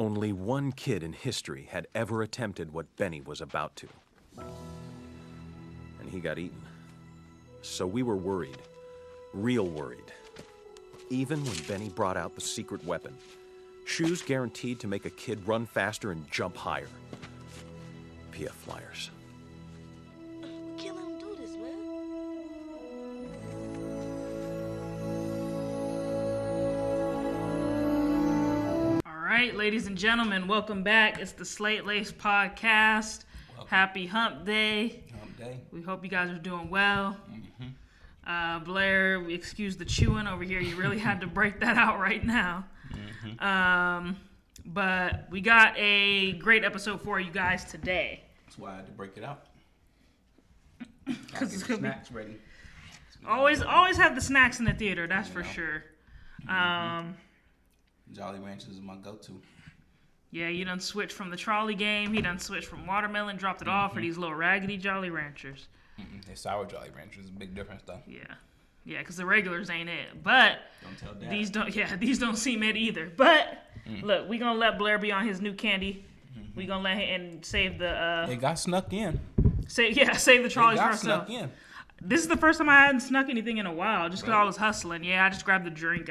Only one kid in history had ever attempted what Benny was about to. And he got eaten. So we were worried. Real worried. Even when Benny brought out the secret weapon. Shoes guaranteed to make a kid run faster and jump higher. PF Flyers. We can't let him do this, man. All right, ladies and gentlemen, welcome back. It's the Slate Laced podcast. Welcome. Happy Hump Day. Hump Day. We hope you guys are doing well. Blair, we excuse the chewing over here. You really had to break that out right now. But we got a great episode for you guys today. That's why I had to break it out. Because it's gonna snacks ready. Always have the snacks in the theater. That's for sure. Jolly Ranchers is my go-to. Yeah, you done switched from the trolley game. He done switched from watermelon, dropped it off for these little raggedy Jolly Ranchers. The sour Jolly Ranchers is a big difference, though. Yeah, because the regulars ain't it. But don't tell Dad. These don't seem it either. But look, we gonna let Blair be on his new candy. We gonna let him and save the. It got snuck in. Save the trolleys for ourselves. Snuck in. This is the first time I hadn't snuck anything in a while, just because I was hustling. Yeah, I just grabbed the drink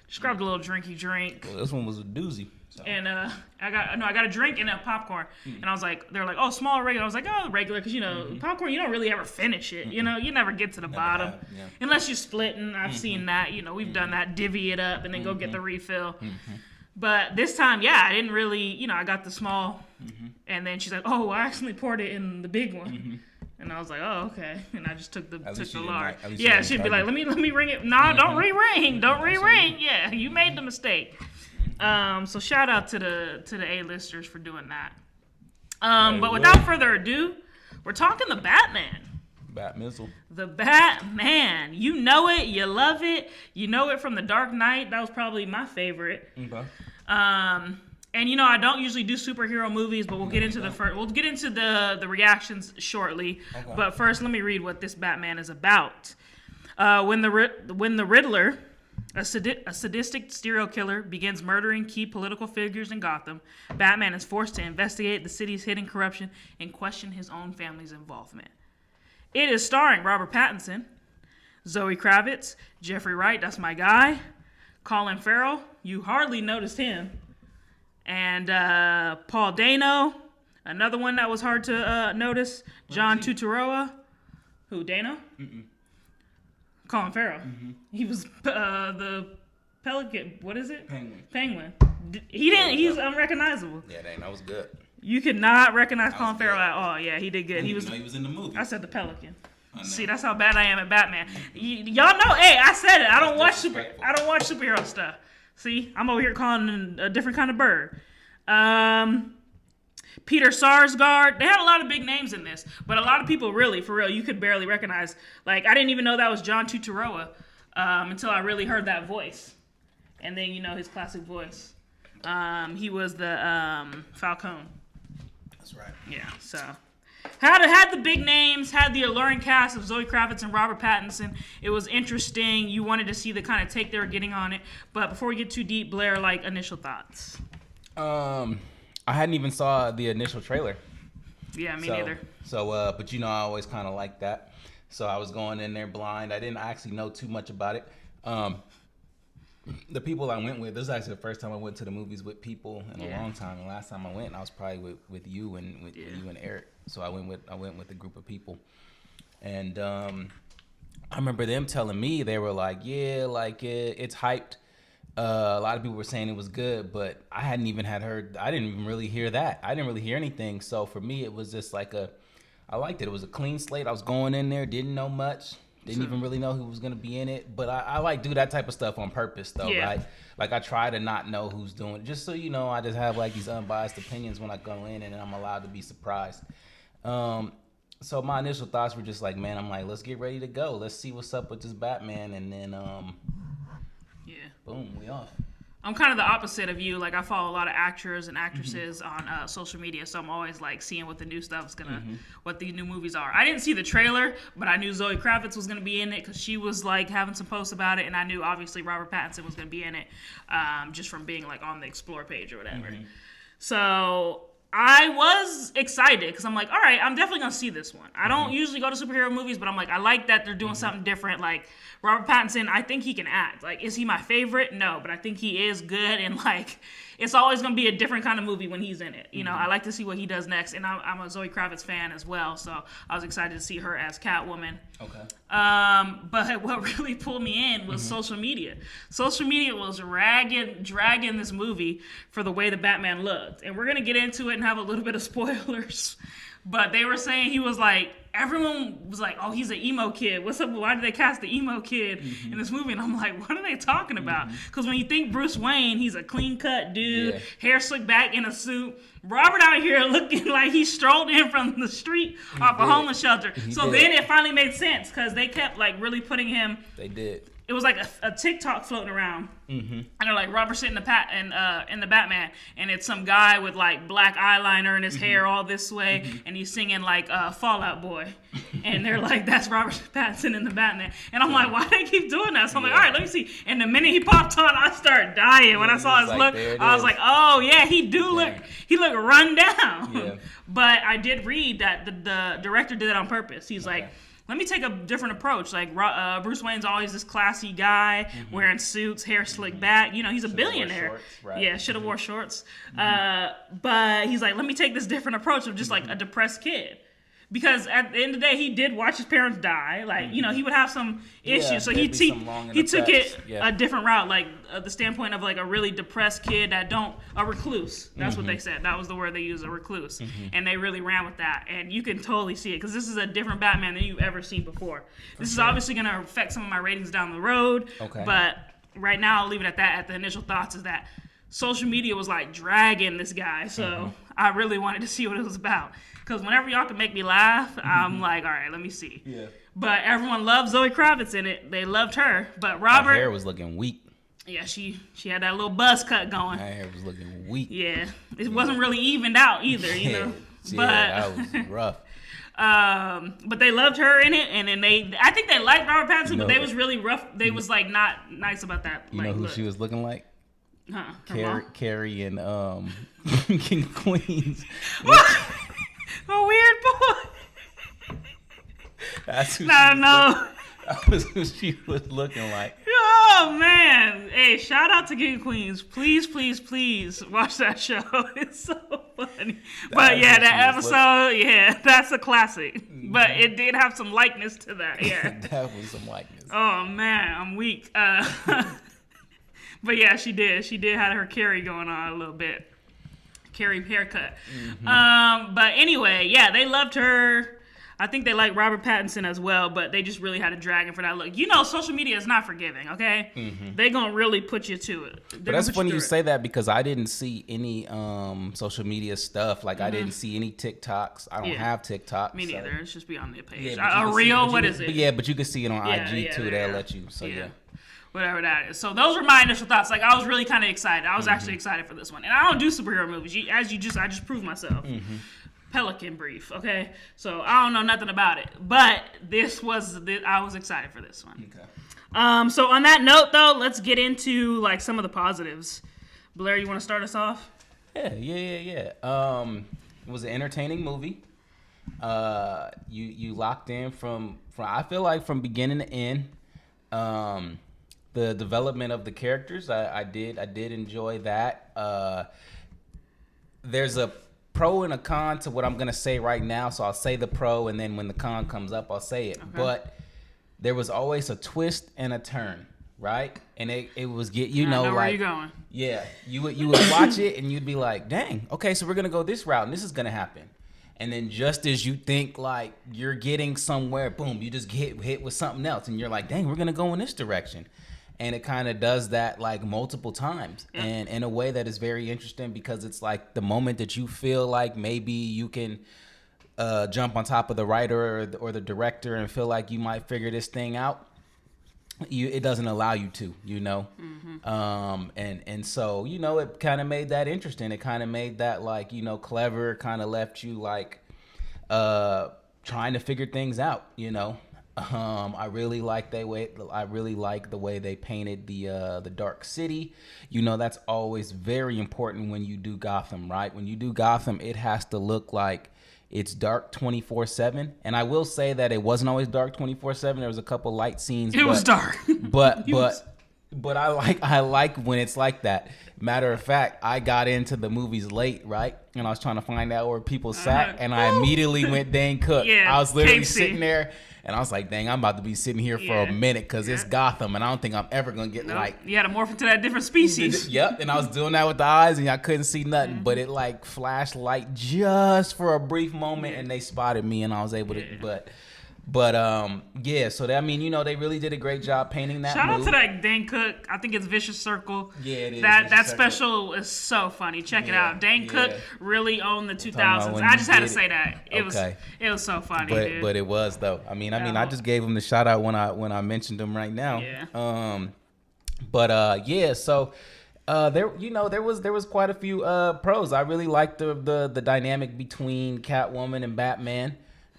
just grabbed a little drinky drink. Well, this one was a doozy. So. And I got a drink and a popcorn. And I was like, they're like, oh, small or regular? I was like, oh, regular, because, popcorn, you don't really ever finish it. You know, you never get to the bottom. Unless you're splitting. I've seen that. We've done that, divvy it up and then go get the refill. But this time, I didn't really, I got the small. And then she's like, oh, I accidentally poured it in the big one. And I was like, oh, okay. And I just took the large. Yeah, she'd be like, let me ring it. No, don't re-ring. Don't re-ring. Yeah, you made the mistake. So shout out to the A-listers for doing that. But without further ado, we're talking the Batman. Batmizzle. The Batman. You know it. You love it. You know it from The Dark Knight. That was probably my favorite. Okay. And I don't usually do superhero movies, but we'll get into the reactions shortly. Okay. But first, let me read what this Batman is about. When the Riddler, a sadistic serial killer, begins murdering key political figures in Gotham, Batman is forced to investigate the city's hidden corruption and question his own family's involvement. It is starring Robert Pattinson, Zoe Kravitz, Jeffrey Wright, that's my guy, Colin Farrell, you hardly noticed him, and Paul Dano, another one that was hard to notice, John Turturro. Who, Dano? Colin Farrell. He was the Pelican. What is it? Penguin. He didn't. He's unrecognizable. Yeah, that was good. You could not recognize Colin Farrell at all. Yeah, he did good. He was in the movie. I said the Pelican. See, that's how bad I am at Batman. Y'all know. Hey, I said it. I don't watch superhero stuff. See, I'm over here calling a different kind of bird. Peter Sarsgaard. They had a lot of big names in this, but a lot of people really, for real, you could barely recognize. Like, I didn't even know that was John Turturro until I really heard that voice. And then, his classic voice. He was the Falcone. That's right. Yeah, so. Had the big names, had the alluring cast of Zoe Kravitz and Robert Pattinson. It was interesting. You wanted to see the kind of take they were getting on it. But before we get too deep, Blair, initial thoughts. I hadn't even saw the initial trailer. Yeah, me neither. So, but I always kind of like that. So I was going in there blind. I didn't actually know too much about it. The people I went with, this is actually the first time I went to the movies with people in a long time. And last time I went, I was probably with you and with you and Eric. So I went with a group of people, and I remember them telling me, they were like, it's hyped. A lot of people were saying it was good, but I hadn't even I didn't even really hear that. I didn't really hear anything. So for me, it was just I liked it. It was a clean slate. I was going in there, didn't know much. Didn't even really know who was going to be in it. But I do that type of stuff on purpose, though, right? Like, I try to not know who's doing it. Just so I just have, these unbiased opinions when I go in, and I'm allowed to be surprised. So my initial thoughts were just let's get ready to go. Let's see what's up with this Batman. And then, boom, we off. I'm kind of the opposite of you. Like, I follow a lot of actors and actresses on social media, so I'm always like seeing what the new stuff's gonna, what the new movies are. I didn't see the trailer, but I knew Zoe Kravitz was gonna be in it because she was like having some posts about it, and I knew obviously Robert Pattinson was gonna be in it, just from being like on the Explore page or whatever. So I was excited because I'm like, all right, I'm definitely gonna see this one. I don't usually go to superhero movies, but I'm like, I like that they're doing something different. Like, Robert Pattinson, I think he can act. Like, is he my favorite? No, but I think he is good, and like, it's always gonna be a different kind of movie when he's in it. You know, I like to see what he does next, and I'm a Zoe Kravitz fan as well, so I was excited to see her as Catwoman. Okay. But what really pulled me in was social media. Social media was dragging this movie for the way the Batman looked, and we're gonna get into it and have a little bit of spoilers. But they were saying he was like, everyone was like, oh, he's an emo kid. What's up? Why did they cast the emo kid in this movie? And I'm like, what are they talking about? Because when you think Bruce Wayne, he's a clean-cut dude, hair slicked back in a suit. Robert out here looking like he strolled in from the street off a homeless shelter. Then it finally made sense because they kept like really putting him. They did. It was like a TikTok floating around, and they're like Robert sitting in the Batman, and it's some guy with like black eyeliner and his hair all this way, and he's singing like Fall Out Boy, and they're like, that's Robert Pattinson in the Batman, and I'm like, why do they keep doing that? So I'm like, all right, let me see. And the minute he popped on, I started dying when I saw his look. I was like, oh yeah, he look run down. Yeah. But I did read that the director did it on purpose. He's like, let me take a different approach. Like, Bruce Wayne's always this classy guy wearing suits, hair slicked back. You know, he's a billionaire. Shorts, right? Yeah, should have wore shorts. But he's like, let me take this different approach of just like a depressed kid. Because at the end of the day, he did watch his parents die. Like, you know, he would have some issues. So he took it a different route, like the standpoint of like a really depressed kid a recluse. That's what they said. That was the word they used, a recluse. And they really ran with that. And you can totally see it because this is a different Batman than you've ever seen before. This is obviously going to affect some of my ratings down the road. Okay. But right now, I'll leave it at that. At the initial thoughts is that social media was like dragging this guy. So I really wanted to see what it was about. Because whenever y'all can make me laugh, I'm like, all right, let me see. Yeah. But everyone loved Zoe Kravitz in it. They loved her. But Robert... Her hair was looking weak. Yeah, she had that little buzz cut going. Her hair was looking weak. Yeah. It wasn't really evened out either, you know. Yeah, that was rough. But they loved her in it, and then I think they liked Robert Pattinson, but they was really rough. They was like not nice about that. You know who she was looking like? Carrie and King of Queens. A weird boy. That's who no. That was who she was looking like. Oh man! Hey, shout out to King of Queens. Please, please, please watch that show. It's so funny. But yeah, that episode, that's a classic. But it did have some likeness to that. Yeah, that was some likeness. Oh man, I'm weak. But yeah, she did. She did have her Carrie going on a little bit. Carrie haircut. But anyway, yeah, they loved her. I think they like Robert Pattinson as well, but they just really had a dragon for that look. You know, social media is not forgiving, okay? They're going to really put you to it. But that's funny you say that because I didn't see any social media stuff. Like, I didn't see any TikToks. I don't have TikTok. Me neither. It's just be on their page. A reel? What is it? Yeah, but you can see it on IG, too. They'll let you. So, yeah. Whatever that is. So those were my initial thoughts. Like, I was really kind of excited. I was actually excited for this one. And I don't do superhero movies. I just proved myself. Pelican Brief, okay? So I don't know nothing about it. But I was excited for this one. Okay. So on that note, though, let's get into, like, some of the positives. Blair, you want to start us off? Yeah. It was an entertaining movie. You locked in from I feel like from beginning to end. The development of the characters, I did enjoy that. There's a pro and a con to what I'm gonna say right now, so I'll say the pro, and then when the con comes up, I'll say it. Okay. But there was always a twist and a turn, right? And it was I know like where you going. Yeah, you would watch it and you'd be like, dang, okay, so we're gonna go this route and this is gonna happen. And then just as you think like you're getting somewhere, boom, you just get hit with something else, and you're like, dang, we're gonna go in this direction. And it kind of does that like multiple times, and in a way that is very interesting because it's like the moment that you feel like maybe you can jump on top of the writer or the director and feel like you might figure this thing out, it doesn't allow you to, and so it kind of made that interesting. It kind of made that like clever. Kind of left you like trying to figure things out. I really like the way they painted the dark city. That's always very important when you do Gotham, right? When you do Gotham, it has to look like it's dark 24/7. And I will say that it wasn't always dark 24/7. There was a couple light scenes. It was dark. But I like when it's like that. Matter of fact, I got into the movies late, right? And I was trying to find out where people sat, and I immediately went Dane Cook. Yeah, I was literally Casey. sitting there, and I was like, dang, I'm about to be sitting here for a minute because it's Gotham, and I don't think I'm ever going to get like... You had to morph into that different species. Yep, and I was doing that with the eyes, and I couldn't see nothing, but it like flashed light just for a brief moment, and they spotted me, and I was able to... So that, they really did a great job painting that Shout mood. out to that Dane Cook. I think it's Vicious Circle. Yeah, it is. That Vicious special is so funny. Check it out. Dane Cook really owned the 2000s. when I just you had to did say that. It was so funny, dude. But it was though. I just gave him the shout out when I mentioned him right now. Yeah. So there was quite a few pros. I really liked the dynamic between Catwoman and Batman.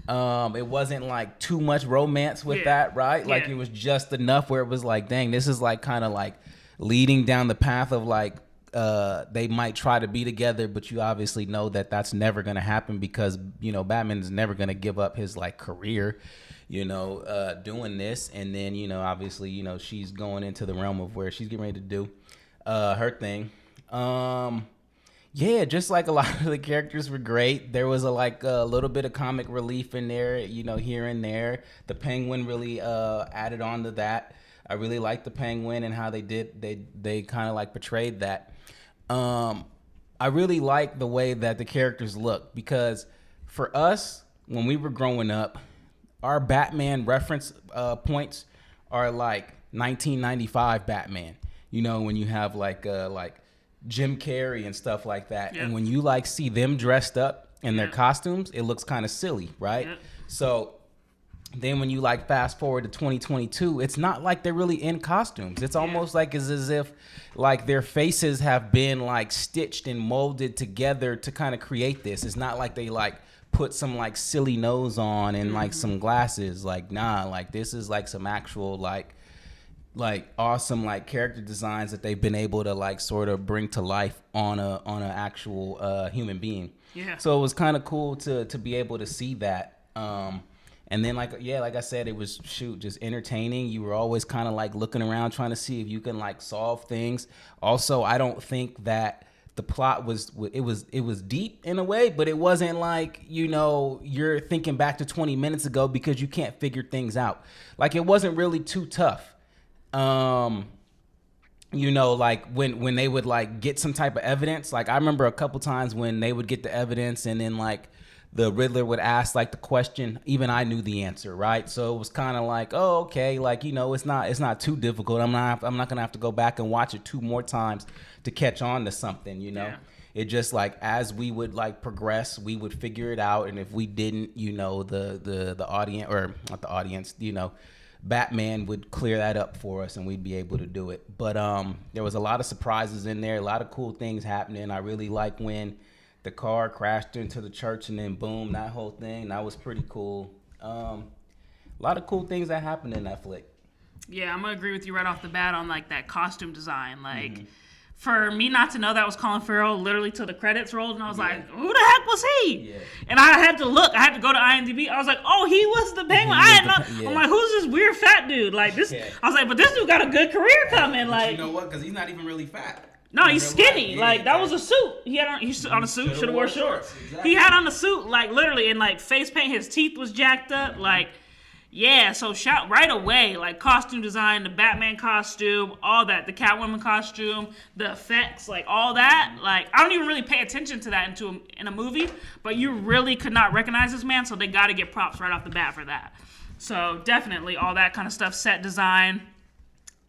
It wasn't like too much romance with that, right? Like it was just enough where it was like, dang, this is like kind of like leading down the path of like they might try to be together, but you obviously know that that's never going to happen because Batman is never going to give up his like career, doing this. And then obviously she's going into the realm of where she's getting ready to do her thing. Yeah, just like a lot of the characters were great. There was a little bit of comic relief in there, here and there. The Penguin really added on to that. I really liked the Penguin and how they kind of like portrayed that. I really like the way that the characters look because for us, when we were growing up, our Batman reference points are like 1995 Batman. When you have like Jim Carrey and stuff like that. Yep. And when you like see them dressed up in their costumes, it looks kind of silly, right? Yep. So then when you like fast forward to 2022, it's not like they're really in costumes. It's almost like it's as if like their faces have been like stitched and molded together to kind of create this. It's not like they like put some like silly nose on and like some glasses. Like, nah, like this is like some actual like awesome like character designs that they've been able to like sort of bring to life on an actual human being. Yeah. So it was kind of cool to be able to see that. And then like I said, it was just entertaining. You were always kind of like looking around trying to see if you can like solve things. Also, I don't think that the plot was deep in a way, but it wasn't like, you're thinking back to 20 minutes ago because you can't figure things out. Like it wasn't really too tough. Like when they would like get some type of evidence, like I remember a couple times when they would get the evidence and then like the Riddler would ask like the question, even I knew the answer, right? So it was kind of like, oh, okay, like, it's not too difficult. I'm not going to have to go back and watch it 2 more times to catch on to something, Yeah. It just like, as we would like progress, we would figure it out. And if we didn't, the audience, or not the audience, Batman would clear that up for us and we'd be able to do it. But there was a lot of surprises in there, a lot of cool things happening. I really like when the car crashed into the church and then boom, that whole thing. That was pretty cool. A lot of cool things that happened in that flick. Yeah, I'm going to agree with you right off the bat on like that costume design. Like for me not to know that was Colin Farrell literally till the credits rolled and I was like, who the heck was he? Yeah. And I had to look. I had to go to IMDb. I was like, oh, he was the Penguin. I didn't know. Yeah. I'm like, who's this weird fat dude? Like this. Yeah. I was like, but this dude got a good career coming. Like, you know what? Because he's not even really fat. No, he's skinny. Yeah, like that was a suit. He had on a suit. Should have wore shorts. Exactly. He had on a suit, like literally, and like face paint. His teeth was jacked up. Like, yeah. So shout right away, like costume design, the Batman costume, all that, the Catwoman costume, the effects, like all that. Like I don't even really pay attention to that in a movie, but you really could not recognize this man. So they got to get props right off the bat for that. So definitely all that kind of stuff. Set design,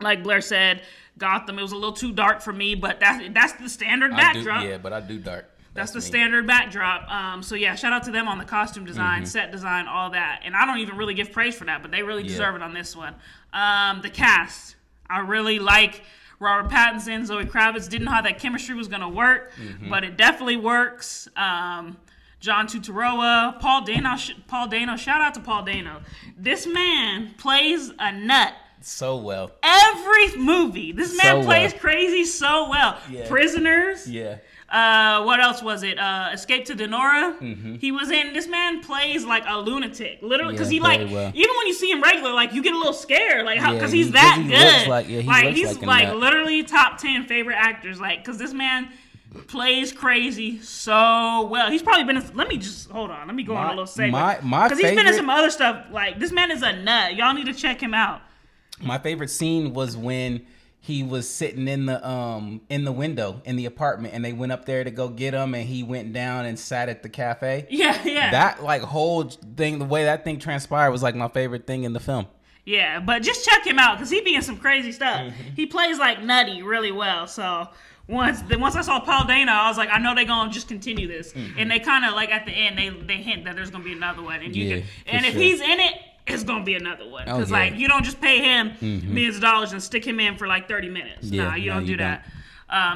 like Blair said. Gotham, it was a little too dark for me, but that's the standard backdrop. But I do dark. That's the standard backdrop. So yeah, shout out to them on the costume design, set design, all that. And I don't even really give praise for that, but they really deserve it on this one. The cast, I really like Robert Pattinson. Zoe Kravitz. Didn't know how that chemistry was gonna work, but it definitely works. John Turturro, Paul Dano. Shout out to Paul Dano. This man plays a nut so well. Every movie, this man plays crazy so well. Yeah. Prisoners. Yeah. What else was it? Escape to Denora. He was in. This man plays like a lunatic, literally, because he like even when you see him regular, like you get a little scared, like how because he's that good. He's like literally top 10 favorite actors, like because this man plays crazy so well. He's probably been. Let me just hold on. Let me go on a little segment because he's been in some other stuff. Like this man is a nut. Y'all need to check him out. My favorite scene was when he was sitting in the window in the apartment, and they went up there to go get him, and he went down and sat at the cafe. Yeah. That like whole thing, the way that thing transpired, was like my favorite thing in the film. Yeah, but just check him out because he be in some crazy stuff. He plays like nutty really well. So once I saw Paul Dano, I was like, I know they're gonna just continue this, and they kind of like at the end they hint that there's gonna be another one, and if he's in it. It's gonna be another one because like you don't just pay him millions of dollars and stick him in for like 30 minutes. Nah, you don't do that.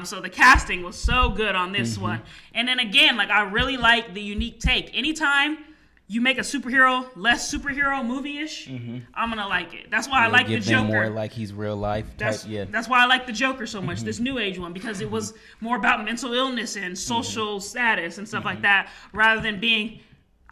So the casting was so good on this one, and then again, like I really like the unique take. Anytime you make a superhero less superhero movie-ish, I'm gonna like it. That's why I like the Joker. More like he's real life type. That's why I like the Joker so much. This new age one because it was more about mental illness and social status and stuff like that, rather than being.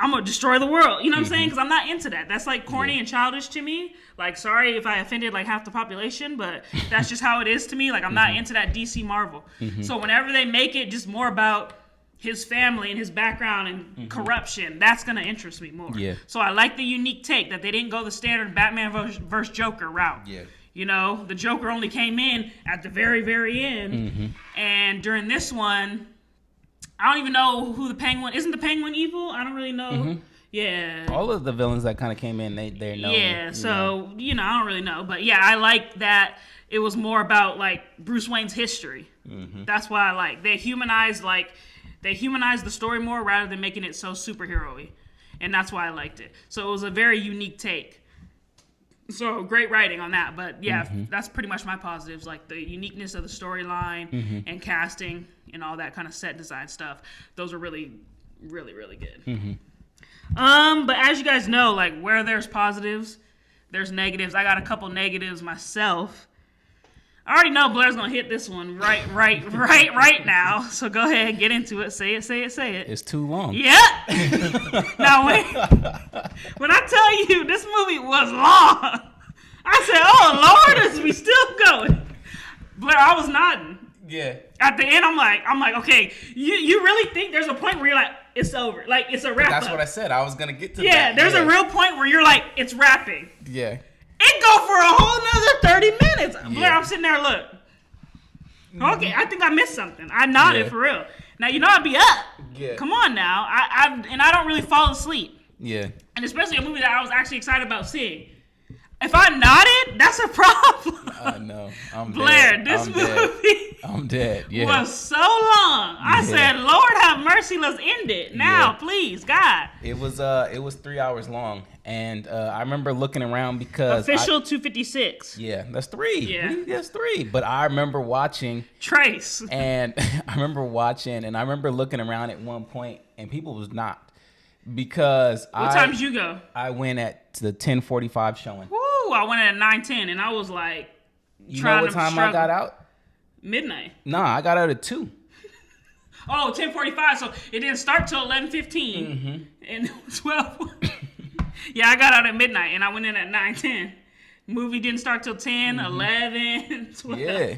I'm gonna destroy the world. You know what I'm saying? Because I'm not into that. That's like corny and childish to me. Like, sorry if I offended like half the population, but that's just how it is to me. Like, I'm not into that DC Marvel. So whenever they make it just more about his family and his background and corruption, that's gonna interest me more. Yeah. So I like the unique take that they didn't go the standard Batman versus Joker route. Yeah. You know, the Joker only came in at the very, very end, and during this one. I don't even know who the Penguin... Isn't the Penguin evil? I don't really know. Yeah. All of the villains that kind of came in, they're known. Yeah, so, I don't really know. But, yeah, I like that it was more about, like, Bruce Wayne's history. That's what I like. They humanized the story more rather than making it so superhero-y. And that's why I liked it. So it was a very unique take. So great writing on that, but yeah, that's pretty much my positives, like the uniqueness of the storyline and casting and all that kind of set design stuff. Those are really, really, really good. But as you guys know, like where there's positives, there's negatives. I got a couple negatives myself. I already know Blair's gonna hit this one right now. So go ahead, get into it. Say it. It's too long. Yeah. Now wait. When I tell you this movie was long, I said, "Oh Lord, is we still going?" Blair, I was nodding. Yeah. At the end, I'm like, okay, you really think there's a point where you're like, it's over, like it's a wrap. That's what I said. I was gonna get to that. Yeah, there's a real point where you're like, it's wrapping. Yeah. It go for a whole nother 30 minutes. Blair, I'm sitting there, look. Okay, I think I missed something. I nodded for real. Now, I'd be up. Yeah. Come on now. I don't really fall asleep. Yeah. And especially a movie that I was actually excited about seeing. If I nodded, that's a problem. I know. Blair, this movie I'm dead. Yeah. was so long. I said, Lord have mercy, let's end it. Now, please, God. It was 3 hours long. And I remember looking around because... Official 256. Yeah, that's 3. Yeah. That's 3. But I remember watching... Trace. And I remember looking around at one point, and people was not. Because what time did you go? I went at the 10:45 showing. Woo! I went at 9:10, and I was like, you know what time I got out? Midnight. Nah, I got out at 2. Oh, 10:45. So it didn't start till 11:15, and it was 12. Yeah, I got out at midnight, and I went in at 9:10. Movie didn't start till 10, 11, 12. Yeah.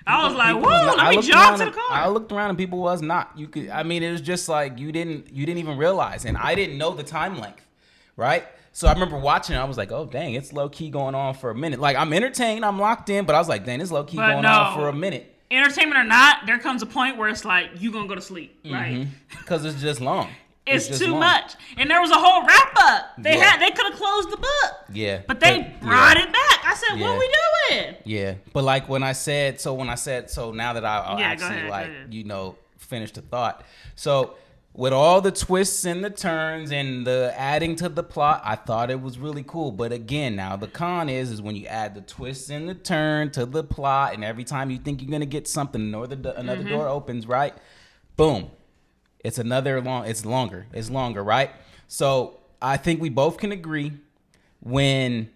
I was like, whoa, let me jog to the car. I looked around and people was not. It was just like you didn't even realize. And I didn't know the time length, right? So I remember watching it. I was like, oh, dang, it's low-key going on for a minute. Like, I'm entertained. I'm locked in. But I was like, dang, it's low-key going on for a minute. Entertainment or not, there comes a point where it's like, you going to go to sleep, right? Because it's just long. It's too much. And there was a whole wrap-up. They could have closed the book. Yeah. But they brought it back. I said, what are we doing? Yeah. But like so now that I actually finish the thought. So with all the twists and the turns and the adding to the plot, I thought it was really cool. But again, now the con is when you add the twists and the turn to the plot, and every time you think you're gonna get something, another door opens, right? Boom, it's longer, right? So I think we both can agree when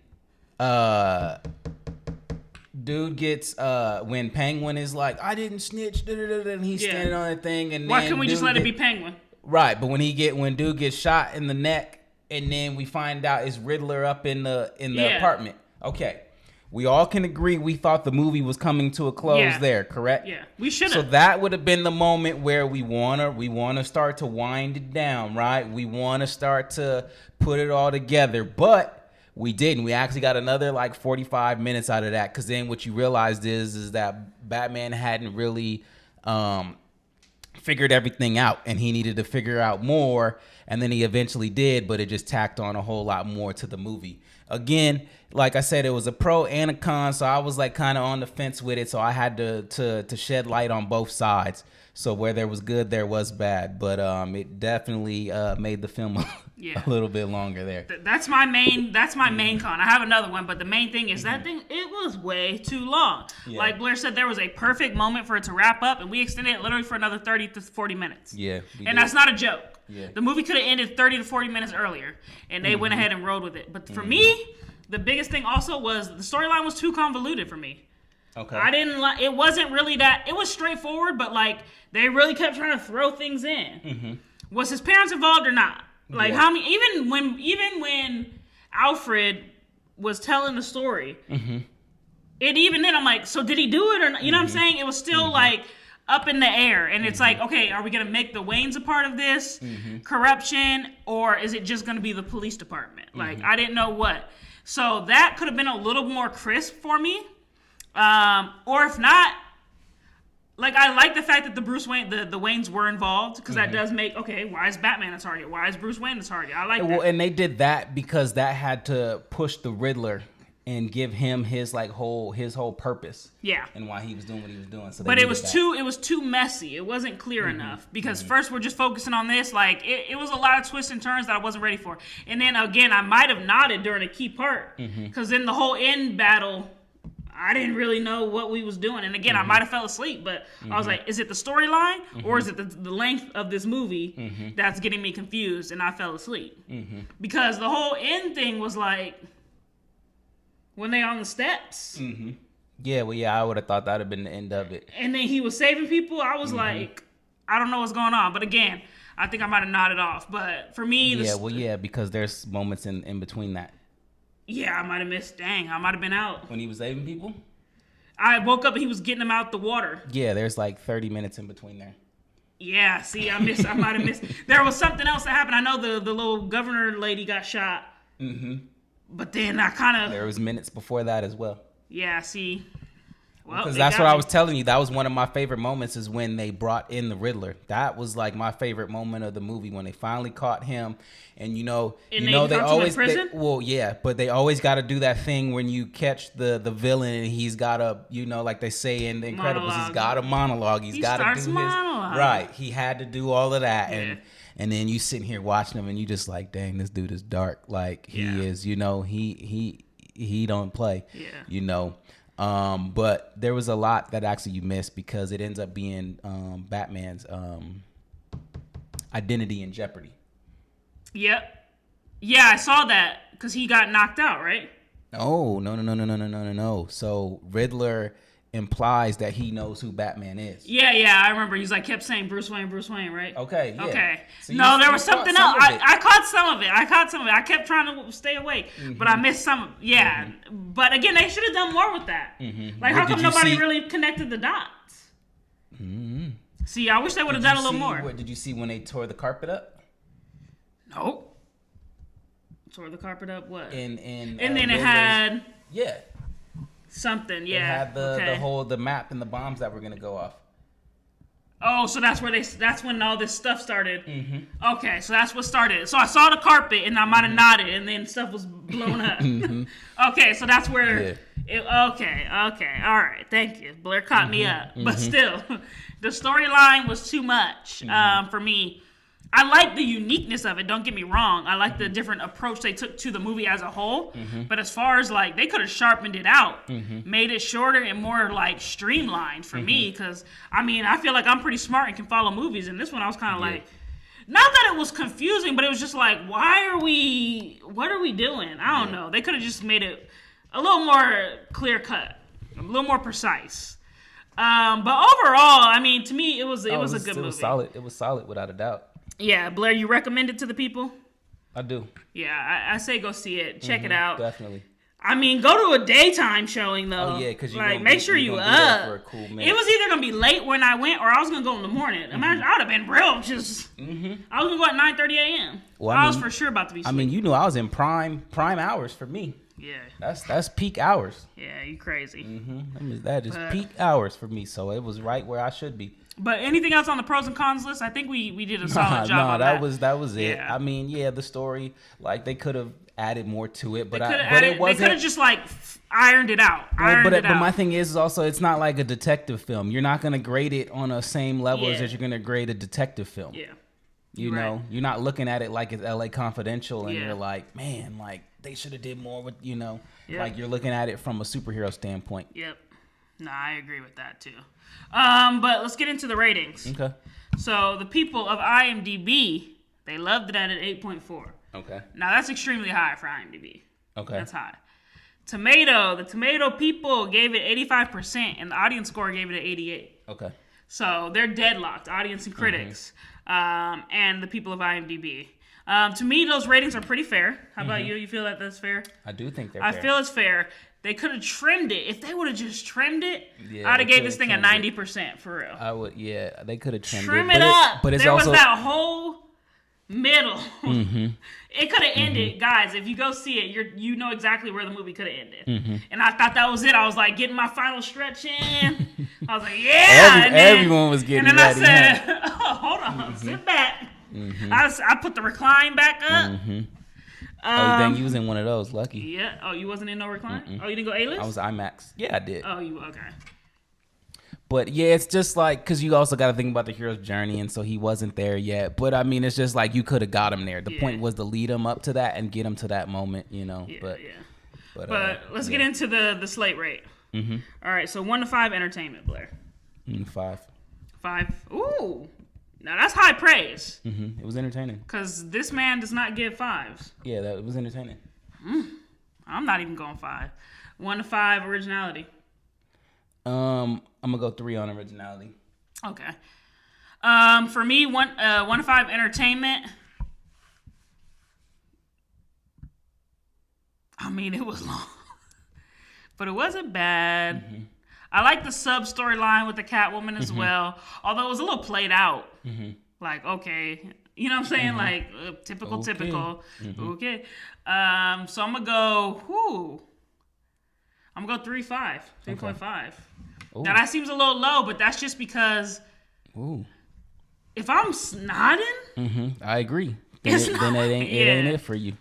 dude gets when Penguin is like, I didn't snitch, and he's standing on that thing, and why then can't we just let it be Penguin? Right, but when dude gets shot in the neck, and then we find out it's Riddler up in the apartment. Okay, we all can agree we thought the movie was coming to a close there, correct? Yeah, we should have. So that would have been the moment where we wanna start to wind it down, right? We wanna start to put it all together, but we didn't. We actually got another like 45 minutes out of that, because then what you realized is that Batman hadn't really figured everything out, and he needed to figure out more, and then he eventually did, but it just tacked on a whole lot more to the movie. Again, like I said, it was a pro and a con, so I was like kind of on the fence with it, so I had to shed light on both sides. So where there was good, there was bad, but it definitely made the film a little bit longer there. That's my main con. I have another one, but the main thing is that thing, it was way too long. Yeah. Like Blair said, there was a perfect moment for it to wrap up, and we extended it literally for another 30 to 40 minutes. Yeah. And that's not a joke. Yeah. The movie could have ended 30 to 40 minutes earlier, and they went ahead and rode with it. But for me, the biggest thing also was the storyline was too convoluted for me. Okay. I didn't like. It wasn't really that. It was straightforward, but like they really kept trying to throw things in. Mm-hmm. Was his parents involved or not? Like how many? Even when Alfred was telling the story, even then I'm like, so did he do it or not? You know what I'm saying? It was still like up in the air, and it's like, okay, are we gonna make the Waynes a part of this corruption, or is it just gonna be the police department? Like I didn't know what. So that could have been a little more crisp for me. Or if not, like I like the fact that the Bruce Wayne, the Waynes were involved, because that does make, okay, why is Batman a target? Why is Bruce Wayne a target? I like that. Well, and they did that because that had to push the Riddler and give him his whole purpose. Yeah. And why he was doing what he was doing. So but it was too messy. It wasn't clear enough, because first we're just focusing on this. Like it was a lot of twists and turns that I wasn't ready for. And then again, I might have nodded during a key part, because in the whole end battle, I didn't really know what we was doing. And again, I might have fell asleep, but I was like, is it the storyline or is it the length of this movie that's getting me confused? And I fell asleep. Because the whole end thing was like, when they on the steps. Yeah, well, yeah, I would have thought that would have been the end of it. And then he was saving people. I was like, I don't know what's going on. But again, I think I might have nodded off. But for me... because there's moments in between that. Yeah, I might have missed. Dang, I might have been out. When he was saving people? I woke up and he was getting them out the water. Yeah, there's like 30 minutes in between there. Yeah, see, I might have missed. There was something else that happened. I know the little governor lady got shot. But then I kind of... There was minutes before that as well. Yeah, see... Well, because that's what I was telling you. That was one of my favorite moments, is when they brought in the Riddler. That was like my favorite moment of the movie, when they finally caught him. And they always but they always got to do that thing when you catch the villain and he's got a, like they say in The Incredibles, he's got a monologue. He got to do his monologue. Right. He had to do all of that, and then you sitting here watching him and you just like, dang, this dude is dark. Like he is, he don't play. Yeah. But there was a lot that actually you missed, because it ends up being Batman's identity in jeopardy. Yep. Yeah, I saw that, because he got knocked out, right? No. So Riddler implies that he knows who Batman is. Yeah, I remember. He's like, kept saying Bruce Wayne, right? Okay, yeah. Okay. So no, there was something else. I caught some of it. I kept trying to stay awake, but I missed some. Yeah. But again, they should have done more with that. Like, how come nobody really connected the dots? See, I wish they would have done a little more. What did you see when they tore the carpet up? Nope. Tore the carpet up, what? And then it had... Yeah. Something, yeah. It had the map and the bombs that were gonna go off. Oh, so that's when all this stuff started. Okay, so that's what started. So I saw the carpet and I might have nodded, and then stuff was blown up. Okay, so that's where Okay, all right, thank you. Blair caught me up, but still, the storyline was too much for me. I like the uniqueness of it. Don't get me wrong. I like the different approach they took to the movie as a whole. But as far as like, they could have sharpened it out, made it shorter and more like streamlined for me. Because I mean, I feel like I'm pretty smart and can follow movies. And this one, I was kind of like, not that it was confusing, but it was just like, what are we doing? I don't know. They could have just made it a little more clear cut, a little more precise. But overall, I mean, to me, it was a good movie. It was solid. It was solid without a doubt. Yeah, Blair, you recommend it to the people? I do. Yeah, I say go see it. Check it out. Definitely. I mean, go to a daytime showing though. Oh yeah, because make sure you up. For a cool minute. It was either gonna be late when I went, or I was gonna go in the morning. Imagine I would have been real just. I was gonna go at 9:30 a.m. Well, I was for sure about to be asleep. I mean, you knew I was in prime hours for me. Yeah. That's peak hours. Yeah, you crazy. That is peak hours for me. So it was right where I should be. But anything else on the pros and cons list? I think we did a solid job on that. that was it. Yeah. I mean, yeah, the story, like they could have added more to it, but it wasn't. They could have just like ironed it out. But my thing is also, it's not like a detective film. You're not gonna grade it on the same level as you're gonna grade a detective film. Yeah. You know, you're not looking at it like it's LA Confidential, and you're like, man, like they should have did more with, like you're looking at it from a superhero standpoint. Yep. No, I agree with that too. But let's get into the ratings. Okay. So the people of IMDb, they loved it at an 8.4. Okay. Now that's extremely high for IMDb. Okay. That's high. The tomato people gave it 85%, and the audience score gave it an 88. Okay. So they're deadlocked, audience and critics, and the people of IMDb. To me, those ratings are pretty fair. How about you? You feel that that's fair? I do think they're fair. I feel it's fair. They could have trimmed it. If they would have just trimmed it, I'd have gave this thing a 90% for real. I would, yeah. They could have trimmed Trim it. it up. But it's there also... was that whole middle. It could have ended, guys. If you go see it, you know exactly where the movie could have ended. And I thought that was it. I was like getting my final stretch in. I was like, yeah. Everyone was getting ready. And then I said, oh, hold on, sit back. I put the recline back up. Dang, you was in one of those. Lucky. Yeah. Oh, you wasn't in no recline? Oh, you didn't go A-list? I was IMAX. Yeah, I did. Oh, you okay. But yeah, it's just like, because you also got to think about the hero's journey, and so he wasn't there yet. But I mean, it's just like you could have got him there. The point was to lead him up to that and get him to that moment, Yeah, But let's get into the slate rate. All right, so 1 to 5 entertainment, Blair. 5. 5. Ooh. Now that's high praise. It was entertaining. Because this man does not give 5s. Yeah, it was entertaining. I'm not even going 5. 1 to 5 originality. I'm gonna go 3 on originality. Okay. For me, 1 to 5 entertainment. I mean, it was long, but it wasn't bad. I like the sub storyline with the Catwoman as well, although it was a little played out. Like, okay, you know what I'm saying? Like typical. Okay. So I'm gonna go. I'm gonna go 3.5. 3.5. Now that seems a little low, but that's just because if I'm snotting, I agree. Then it ain't it for you.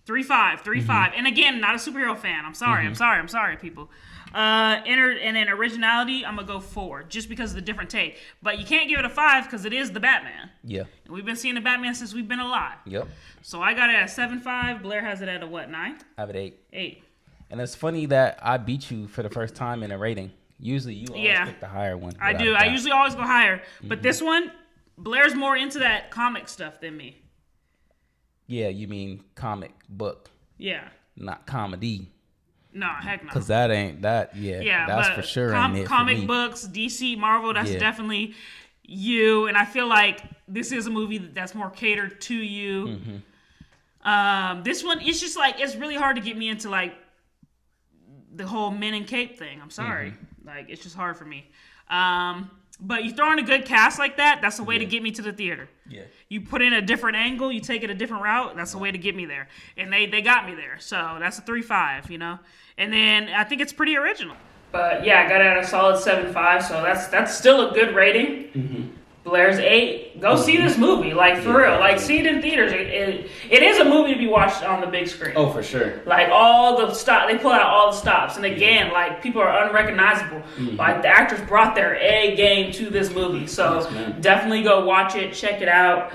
3.5. And again, not a superhero fan. I'm sorry, people. And then originality, I'm gonna go 4, just because of the different take. But you can't give it a 5 because it is the Batman. Yeah. And we've been seeing the Batman since we've been alive. Yep. So I got it at 7.5. Blair has it at a what, 9? I have it 8. 8. And it's funny that I beat you for the first time in a rating. Usually you always pick the higher one. I do. I usually always go higher. But this one, Blair's more into that comic stuff than me. Yeah, you mean comic book. Yeah. Not comedy. No, heck no. Because that ain't that. Yeah, that's for sure. Comic books, DC, Marvel, that's definitely you. And I feel like this is a movie that's more catered to you. This one, it's just like, it's really hard to get me into like the whole men in cape thing. I'm sorry. Like, it's just hard for me. But you throw in a good cast like that, that's a way to get me to the theater. Yeah. You put in a different angle, you take it a different route, that's a way to get me there. And they got me there. So that's a 3.5, And then I think it's pretty original. But yeah, I got it at a solid 7.5, so that's still a good rating. Blair's 8. Go see this movie, like for real. Like see it in theaters. It is a movie to be watched on the big screen. Oh, for sure. Like all the stop, they pull out all the stops, and again, like people are unrecognizable. Like the actors brought their A game to this movie, so definitely go watch it, check it out.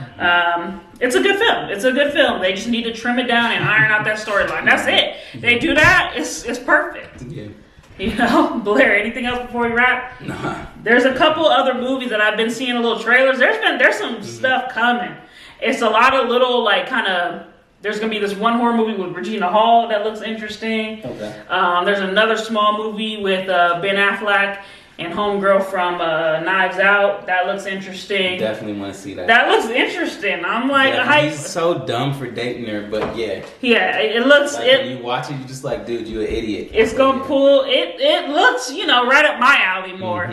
It's a good film. It's a good film. They just need to trim it down and iron out that storyline. That's it. They do that. It's perfect. Yeah. You know, Blair. Anything else before we wrap? Nah. There's a couple other movies that I've been seeing a little trailers. There's some stuff coming. It's a lot of little like kind of. There's gonna be this one horror movie with Regina Hall that looks interesting. Okay. There's another small movie with Ben Affleck and homegirl from Knives Out that looks interesting. Definitely want to see that. That looks interesting. I'm like, he's so dumb for dating her, but yeah. Yeah, it looks. Like, when you watch it, you're just like, dude, you're an idiot. It's gonna pull. It looks, right up my alley more.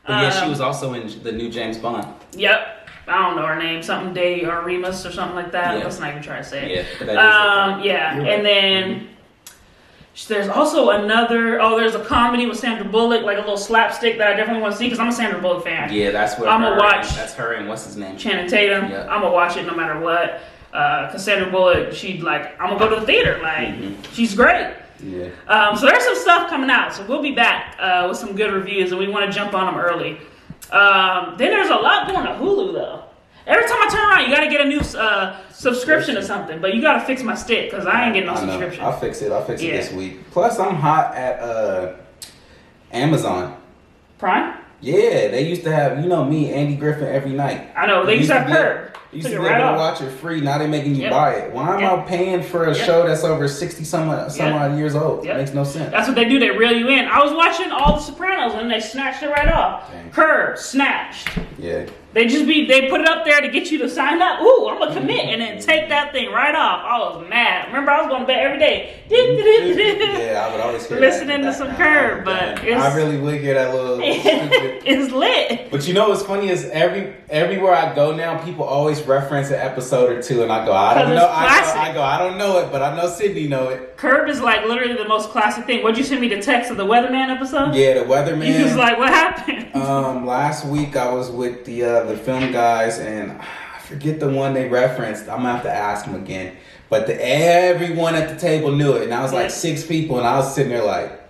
But yeah, she was also in the new James Bond. Yep. I don't know her name. Something Day or Remus or something like that. Yeah. Let's not even try to say it. Yeah. But that is yeah. You're And right. then there's also another. Oh, there's a comedy with Sandra Bullock, like a little slapstick that I definitely want to see because I'm a Sandra Bullock fan. Yeah, that's what I'm gonna watch. That's her and what's his name? Channing Tatum. Yep. I'm gonna watch it no matter what. Cause Sandra Bullock, I'm gonna go to the theater. Like, she's great. Yeah. So there's some stuff coming out. So we'll be back with some good reviews, and we want to jump on them early. Then there's a lot going to Hulu though. Every time I turn around, you got to get a new subscription or something. But you got to fix my stick because I ain't getting no subscription. I'll fix it this week. Plus, I'm hot at Amazon. Prime? Yeah, they used to have, me, Andy Griffin, every night. I know. They used to have Curb. You used to be able to watch it free. Now they're making you buy it. Why am I paying for a show that's over 60 some odd years old? It makes no sense. That's what they do. They reel you in. I was watching all The Sopranos and they snatched it right off. Dang. Curb, snatched. Yeah. They put it up there to get you to sign up. Ooh, I'm going to commit. And then take that thing right off. I was mad. Remember, I was going to bed every day. Yeah, I would always hear listening to some Curb, but I really would hear that little stupid. It's lit. But you know what's funny is everywhere I go now, people always reference an episode or two, and I go, I don't know. I don't know it, but I know Sydney know it. Curb is like literally the most classic thing. What'd you send me the text of the Weatherman episode? Yeah, the Weatherman. He was like, what happened? Last week I was with the film guys, and I forget the one they referenced. I'm gonna have to ask them again. But everyone at the table knew it, and I was like 6 people, and I was sitting there like,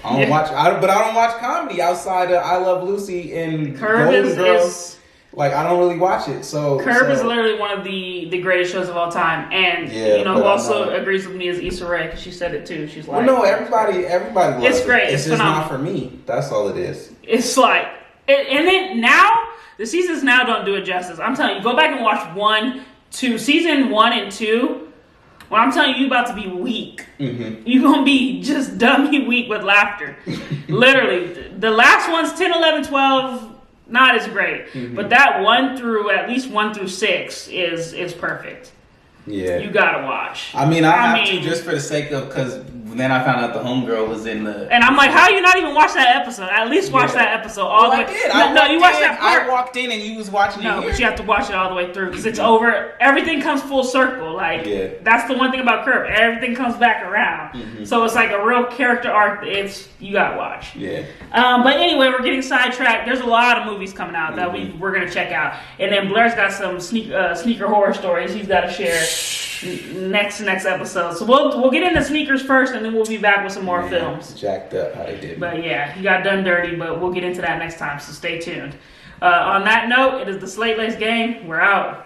I don't watch comedy outside of I Love Lucy and Curb Golden Girls. Like, I don't really watch it, so... Curb is literally one of the greatest shows of all time, and, who also agrees with me is Issa Rae, because she said it too. She's like... Well, no, everybody loves it. It's great. It's just not for me. That's all it is. It's like... And then now, the seasons now don't do it justice. I'm telling you, go back and watch season 1 and 2. When I'm telling you about to be weak. You're going to be just dummy weak with laughter. Literally. The last ones, 10, 11, 12... not as great, but that 1 through 6 is perfect. Yeah, you gotta watch. I mean, I have to just for the sake of because then I found out the homegirl was in the. And I'm like, how you not even watch that episode? At least watch that episode all the way. I did. You watched that part. I walked in and you was watching it. No, but you have to watch it all the way through because it's over. Everything comes full circle. Like that's the one thing about Curb. Everything comes back around. So it's like a real character arc. You gotta watch. Yeah. But anyway, we're getting sidetracked. There's a lot of movies coming out that we're gonna check out, and then Blair's got some sneaker horror stories he's got to share next episode. So we'll get into sneakers first, and then we'll be back with some more films. Jacked up how they did. But yeah, he got done dirty. But we'll get into that next time. So stay tuned. On that note, it is the Slate Laced Gang. We're out.